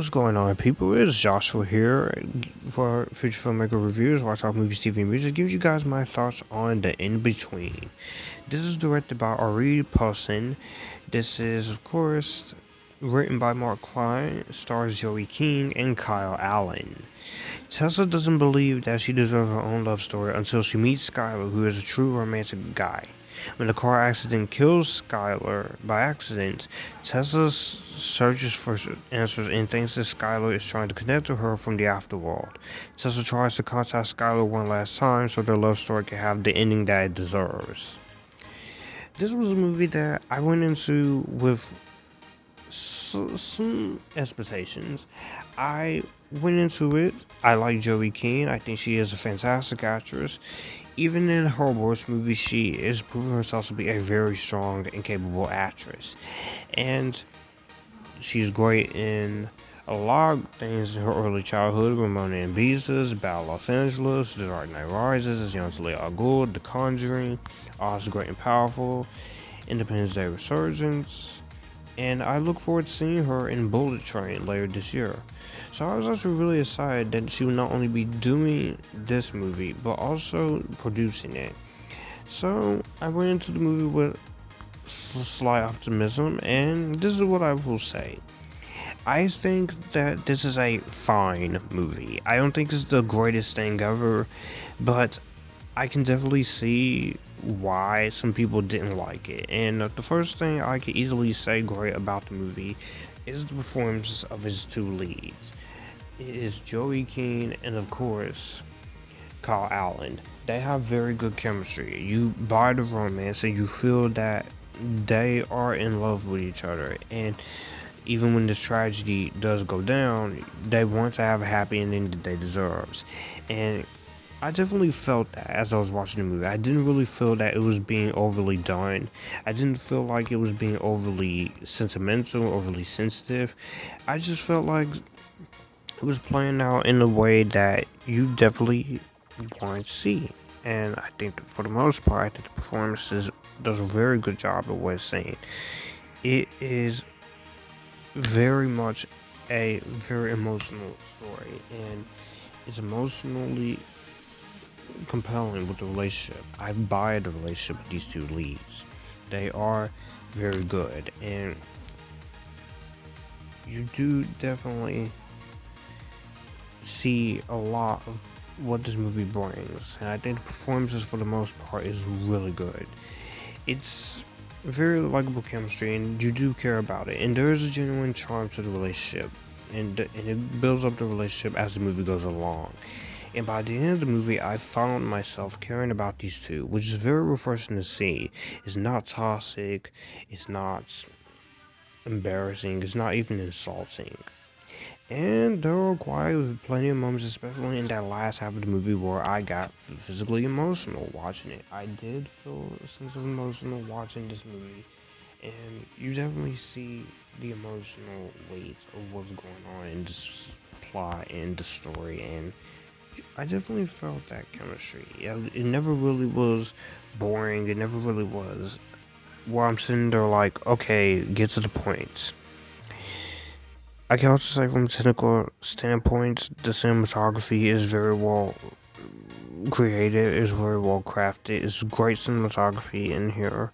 What's going on, people? It's Joshua here for Future Filmmaker Reviews, where I talk movies, TV, and music. Give you guys my thoughts on The In-Between. This is directed by Arie Posin. This is, of course, written by Marc Klein, stars Joey King and Kyle Allen. Tessa doesn't believe that she deserves her own love story until she meets Skylar, who is a true romantic guy. When the car accident kills Skylar by accident, Tessa searches for answers and thinks that Skylar is trying to connect to her from the afterworld. Tessa tries to contact Skylar one last time so their love story can have the ending that it deserves. This was a movie that I went into with some expectations. I went into it. I like Joey King. I think she is a fantastic actress. Even in her worst movies, she is proving herself to be a very strong and capable actress. And she's great in a lot of things in her early childhood: Ramona and Beezus, Battle Los Angeles, The Dark Knight Rises, as young as Talia al Ghul, The Conjuring, also great and powerful, Independence Day Resurgence, and I look forward to seeing her in Bullet Train later this year. So I was actually really excited that she would not only be doing this movie, but also producing it. So I went into the movie with slight optimism, and this is what I will say. I think that this is a fine movie. I don't think it's the greatest thing ever, but I can definitely see why some people didn't like it. And the first thing I could easily say great about the movie is the performances of its two leads. It is Joey King and, of course, Kyle Allen. They have very good chemistry. You buy the romance and you feel that they are in love with each other. And even when this tragedy does go down, they want to have a happy ending that they deserve. And I definitely felt that as I was watching the movie. I didn't really feel that it was being overly done. I didn't feel like it was being overly sentimental, overly sensitive. I just felt like it was playing out in a way that you definitely want to see. And I think that for the most part, I think the performances does a very good job of what it's saying. It is very much a very emotional story, and it's emotionally compelling with the relationship. I buy the relationship with these two leads. They are very good, and you do definitely see a lot of what this movie brings, and I think the performances for the most part is really good. It's very likable chemistry, and you do care about it, and there is a genuine charm to the relationship, and it builds up the relationship as the movie goes along. And by the end of the movie, I found myself caring about these two, which is very refreshing to see. It's not toxic, it's not embarrassing, it's not even insulting. And there were quite plenty of moments, especially in that last half of the movie, where I got physically emotional watching it. I did feel a sense of emotional watching this movie, and you definitely see the emotional weight of what's going on in this plot and the story, and I definitely felt that chemistry. It never really was boring. It never really was where I'm sitting there like, okay, get to the point. I can also say from a technical standpoint, the cinematography is very well created, is very well crafted. It's great cinematography in here.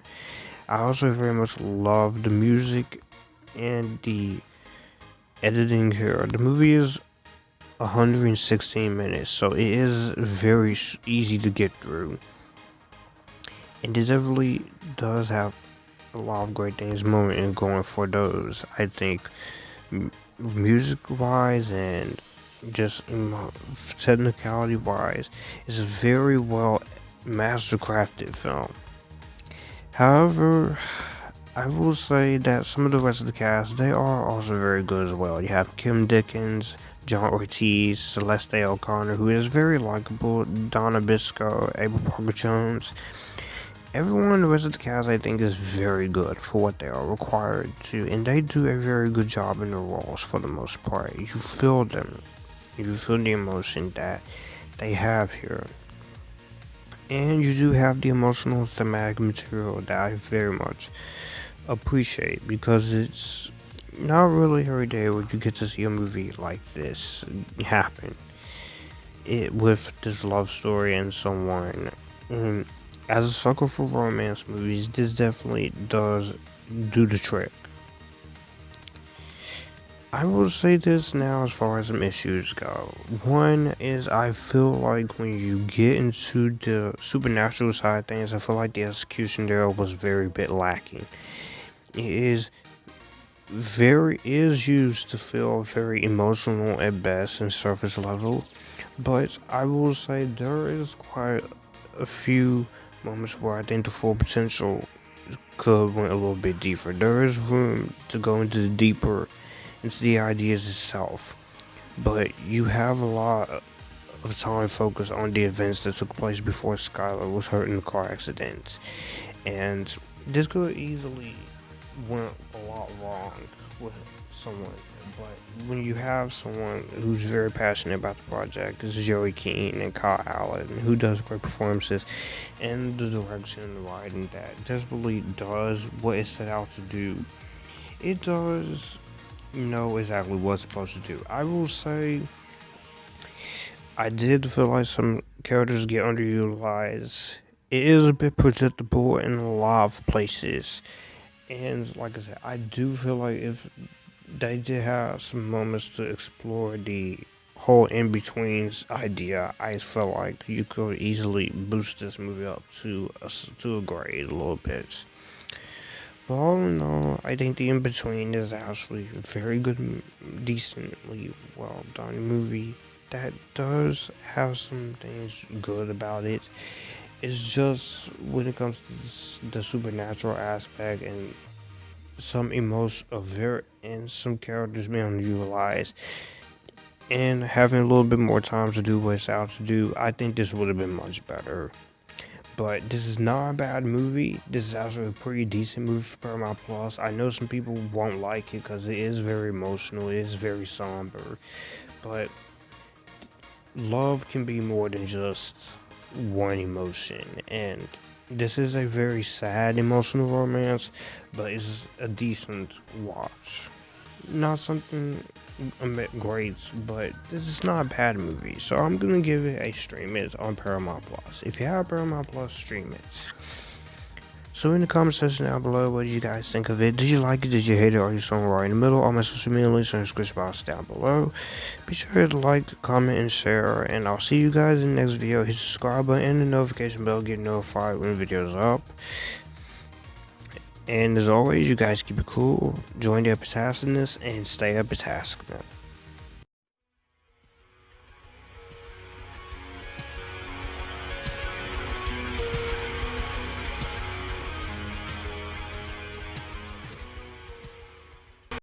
I also very much love the music and the editing here. The movie is 116 minutes, so it is very easy to get through. And it definitely does have a lot of great things moving and going for those. I think music wise and just technicality wise, it's a very well master crafted film. However, I will say that some of the rest of the cast, they are also very good as well. You have Kim Dickens, John Ortiz, Celeste O'Connor, who is very likable, Donna Biscoe, April Parker Jones. Everyone in the rest of the cast, I think, is very good for what they are required to, and they do a very good job in their roles for the most part. You feel them, you feel the emotion that they have here. And you do have the emotional thematic material that I very much appreciate, because it's not really every day would you get to see a movie like this happen. It with this love story and someone. And as a sucker for romance movies, this definitely does do the trick. I will say this now as far as some issues go. One is I feel like when you get into the supernatural side of things, I feel like the execution there was very bit lacking. It is used to feel very emotional at best and surface level, but I will say there is quite a few moments where I think the full potential could went a little bit deeper. There is room to go into the ideas itself, but you have a lot of time focused on the events that took place before Skylar was hurt in the car accident, and this could easily went a lot wrong with someone. But when you have someone who's very passionate about the project, this is Joey Keane and Kyle Allen, who does great performances, and the direction and the writing that desperately does what it set out to do, it does know exactly what it's supposed to do. I will say, I did feel like some characters get underutilized. It is a bit predictable in a lot of places. And like I said, I do feel like if they did have some moments to explore the whole in-betweens idea, I felt like you could easily boost this movie up to a grade a little bit. But all in all, I think the in-between is actually a very good, decently well done movie that does have some things good about it. It's just when it comes to the supernatural aspect and some emotion of very and some characters being underutilized and having a little bit more time to do what it's out to do, I think this would have been much better. But this is not a bad movie. This is actually a pretty decent movie for Paramount Plus. I know some people won't like it because it is very emotional, it is very somber, but love can be more than just one emotion, and this is a very sad emotional romance, but it's a decent watch. Not something great, but this is not a bad movie, so I'm gonna give it a stream. It's on Paramount Plus. If you have Paramount Plus, stream it. So in the comment section down below, what did you guys think of it? Did you like it? Did you hate it? Are you somewhere right in the middle? All my social media links are in the description box down below. Be sure to like, comment, and share, and I'll see you guys in the next video. Hit the subscribe button and the notification bell, get notified when the video's up. And as always, you guys keep it cool, join the Epictasticness, and stay Epictastic.